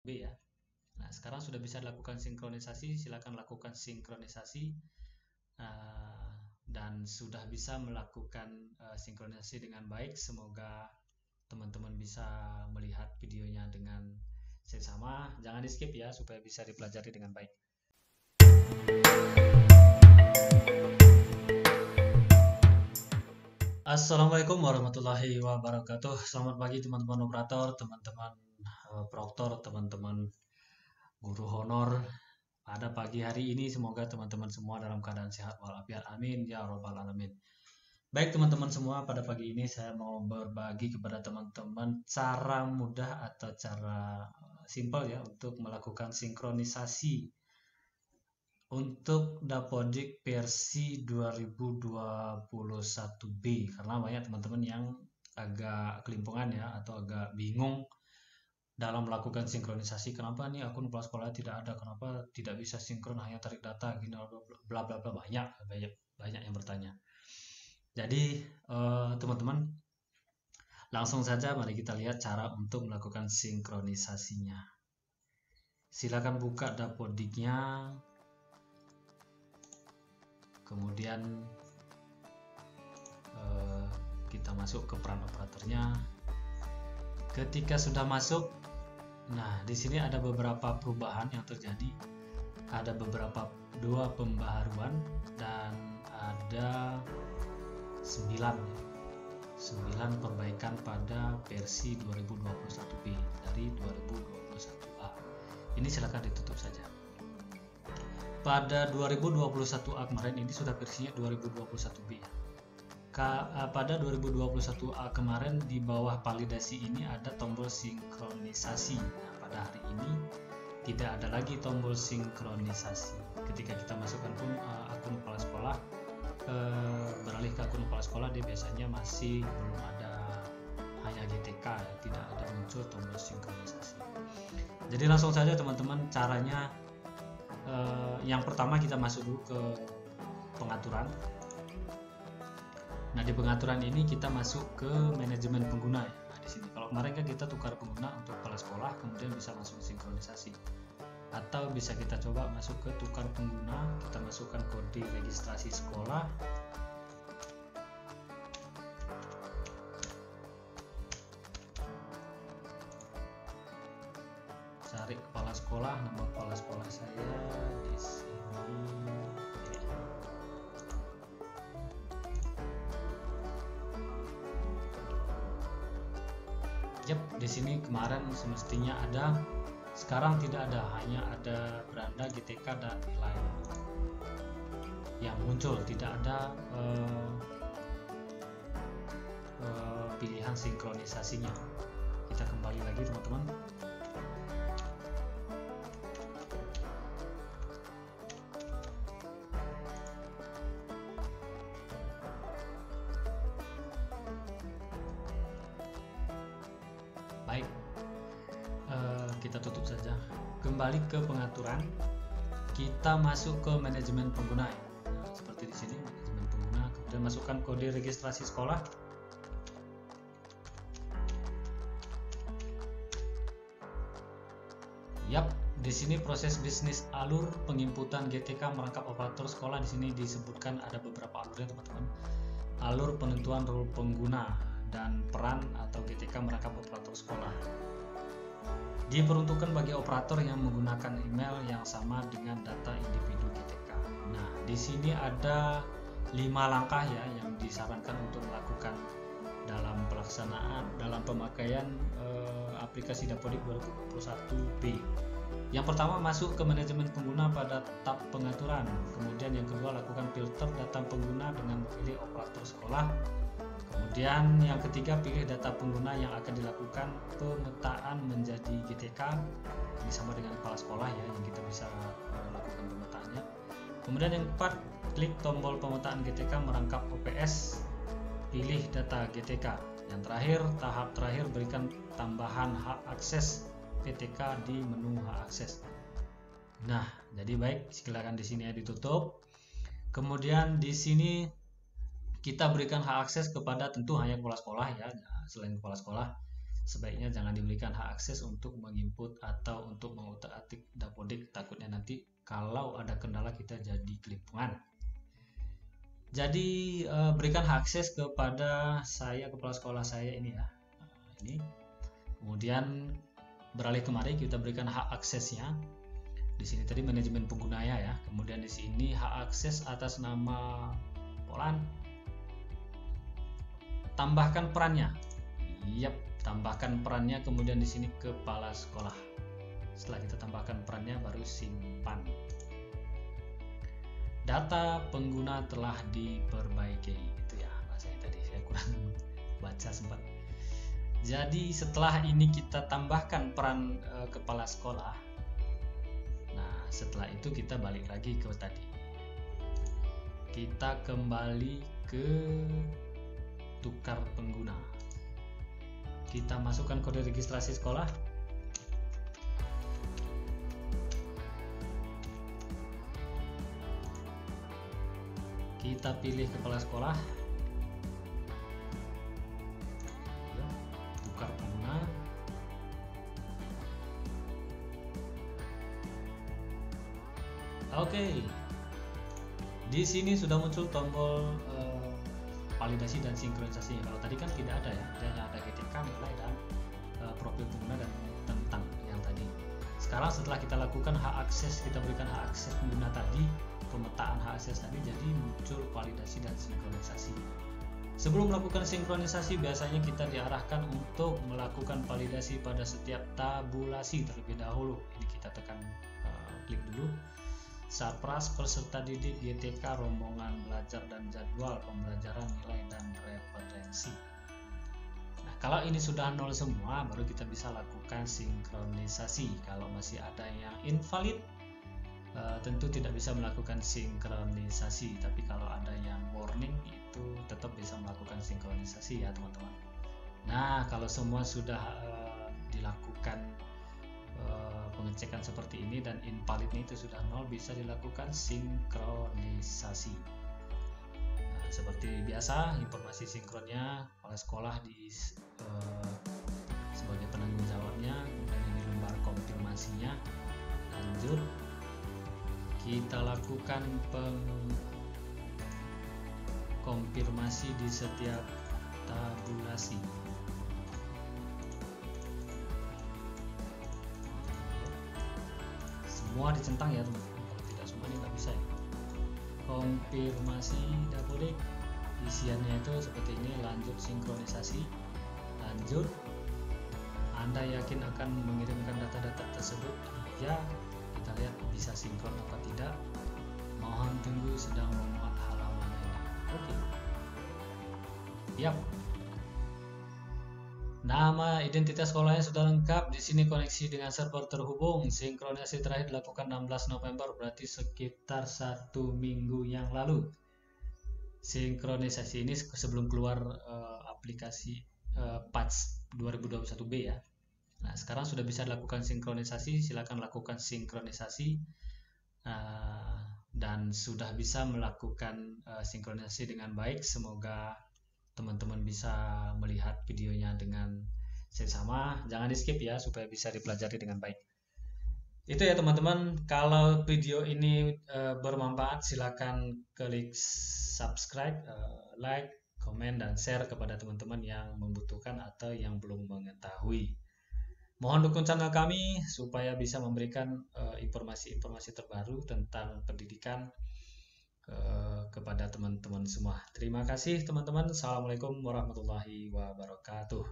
B ya. Nah, sekarang sudah bisa dilakukan sinkronisasi, silakan lakukan sinkronisasi. Dan sudah bisa melakukan sinkronisasi dengan baik. Semoga teman-teman bisa melihat videonya dengan seksama. Jangan di skip ya, supaya bisa dipelajari dengan baik. Assalamualaikum warahmatullahi wabarakatuh. Selamat pagi teman-teman operator, teman-teman proktor, teman-teman guru honor. Pada pagi hari ini semoga teman-teman semua dalam keadaan sehat walafiat. Amin ya robbal alamin. Baik teman-teman semua, pada pagi ini saya mau berbagi kepada teman-teman cara mudah atau cara simpel ya untuk melakukan sinkronisasi untuk Dapodik versi 2021B, karena banyak teman-teman yang agak kelimpungan ya atau agak bingung dalam melakukan sinkronisasi. Kenapa nih akun kepala sekolah tidak ada, kenapa tidak bisa sinkron, hanya tarik data gini bla bla bla, banyak yang bertanya. Jadi teman-teman, langsung saja mari kita lihat cara untuk melakukan sinkronisasinya. Silakan buka Dapodiknya, kemudian kita masuk ke peran operatornya. Ketika sudah masuk, nah di sini ada beberapa perubahan yang terjadi, ada dua pembaharuan dan ada 9 perbaikan pada versi 2021B dari 2021A. Ini silakan ditutup saja. Pada 2021A kemarin, ini sudah versinya 2021B ya. Pada 2021A kemarin di bawah validasi ini ada tombol sinkronisasi. Nah, pada hari ini tidak ada lagi tombol sinkronisasi. Ketika kita masukkan pun akun kepala sekolah, beralih ke akun kepala sekolah, dia biasanya masih belum ada, hanya GTK ya, tidak ada muncul tombol sinkronisasi. Jadi langsung saja teman-teman caranya. Yang pertama kita masuk dulu ke pengaturan. Nah, di pengaturan ini kita masuk ke manajemen pengguna ya. Nah, di sini kalau kemarin kan kita tukar pengguna untuk kepala sekolah, kemudian bisa masuk sinkronisasi. Atau bisa kita coba masuk ke tukar pengguna, kita masukkan kode registrasi sekolah. Cari kepala sekolah, nama kepala sekolah saya di sini. Yap, di sini kemarin semestinya ada, sekarang tidak ada, hanya ada beranda, GTK dan nilai yang muncul, tidak ada pilihan sinkronisasinya. Kita kembali lagi teman-teman. Baik, kita tutup saja. Kembali ke pengaturan, kita masuk ke manajemen pengguna. Nah, seperti di sini manajemen pengguna, kemudian masukkan kode registrasi sekolah. Yap, di sini proses bisnis alur penginputan GTK merangkap operator sekolah. Di sini disebutkan ada beberapa alurnya teman-teman. Alur penentuan role pengguna dan peran atau GTK merangkap operator sekolah. Diperuntukkan bagi operator yang menggunakan email yang sama dengan data individu GTK. Nah, di sini ada 5 langkah ya yang disarankan untuk melakukan dalam pelaksanaan, dalam pemakaian aplikasi Dapodik 2021B. Yang pertama, masuk ke manajemen pengguna pada tab pengaturan. Kemudian yang kedua, lakukan filter data pengguna dengan memilih operator sekolah. Kemudian yang ketiga, pilih data pengguna yang akan dilakukan pemetaan menjadi GTK. Ini sama dengan kepala sekolah ya, yang kita bisa lakukan pemetaannya. Kemudian yang keempat, klik tombol pemetaan GTK merangkap OPS, pilih data GTK. Yang terakhir, tahap terakhir, berikan tambahan hak akses PTK di menu hak akses. Nah, jadi baik, silakan di sini ya ditutup. Kemudian di sini kita berikan hak akses kepada tentu hanya kepala sekolah ya. Selain kepala sekolah, sebaiknya jangan diberikan hak akses untuk menginput atau untuk kalau ada kendala kita jadi kelimpungan. Jadi berikan hak akses kepada saya, kepala sekolah saya ini ya. Ini. Kemudian beralih kemari kita berikan hak aksesnya. Di sini tadi manajemen pengguna ya. Kemudian di sini hak akses atas nama Polan. Tambahkan perannya. Yap, tambahkan perannya. Kemudian di sini kepala sekolah. Setelah kita tambahkan perannya baru simpan. Data pengguna telah diperbaiki. Itu ya bahasanya tadi saya kurang baca sempat. Jadi setelah ini kita tambahkan peran kepala sekolah. Nah setelah itu kita balik lagi ke tadi. Kita kembali ke tukar pengguna. Kita masukkan kode registrasi sekolah. Kita pilih kepala sekolah, ya, tukar pengguna. Oke, di sini sudah muncul tombol validasi dan sinkronisasi. Kalau tadi kan tidak ada ya, hanya ada GTK, nilai dan profil pengguna dan tentang yang tadi. Sekarang setelah kita lakukan hak akses, kita berikan hak akses pengguna tadi, pemetaan hak akses tadi, jadi muncul validasi dan sinkronisasi. Sebelum melakukan sinkronisasi biasanya kita diarahkan untuk melakukan validasi pada setiap tabulasi terlebih dahulu. Ini kita tekan klik dulu. Sarpras, peserta didik, GTK, rombongan belajar dan jadwal pembelajaran, nilai dan referensi. Nah, kalau ini sudah nol semua baru kita bisa lakukan sinkronisasi. Kalau masih ada yang invalid tentu tidak bisa melakukan sinkronisasi, tapi kalau ada yang warning itu tetap bisa melakukan sinkronisasi ya teman-teman. Nah kalau semua sudah dilakukan pengecekan seperti ini dan invalidnya itu sudah nol, bisa dilakukan sinkronisasi. Nah, seperti biasa informasi sinkronnya oleh sekolah di sebagai penanggung jawabnya, kemudian ini lembar konfirmasinya. Lanjut kita lakukan konfirmasi di setiap tabulasi. Semua dicentang ya teman-teman, kalau tidak semua ini nggak bisa ya. Konfirmasi dapodik, isiannya itu seperti ini. Lanjut sinkronisasi. Lanjut, Anda yakin akan mengirimkan data-data tersebut? Iya. Kita lihat bisa sinkron apa tidak. Mohon tunggu, sedang memuat halaman ini. Oke. Yap. Nama identitas sekolahnya sudah lengkap. Di sini koneksi dengan server terhubung. Sinkronisasi terakhir dilakukan 16 November, berarti sekitar 1 minggu yang lalu. Sinkronisasi ini sebelum keluar aplikasi patch 2021B ya. Nah, sekarang sudah bisa dilakukan sinkronisasi. Silakan lakukan sinkronisasi dan sudah bisa melakukan sinkronisasi dengan baik. Semoga teman-teman bisa melihat videonya dengan seksama. Jangan di skip ya, supaya bisa dipelajari dengan baik. Itu ya teman-teman. Kalau video ini bermanfaat, silakan klik subscribe, like, komen, dan share kepada teman-teman yang membutuhkan atau yang belum mengetahui. Mohon dukung channel kami supaya bisa memberikan informasi-informasi terbaru tentang pendidikan kepada teman-teman semua. Terima kasih teman-teman. Assalamualaikum warahmatullahi wabarakatuh.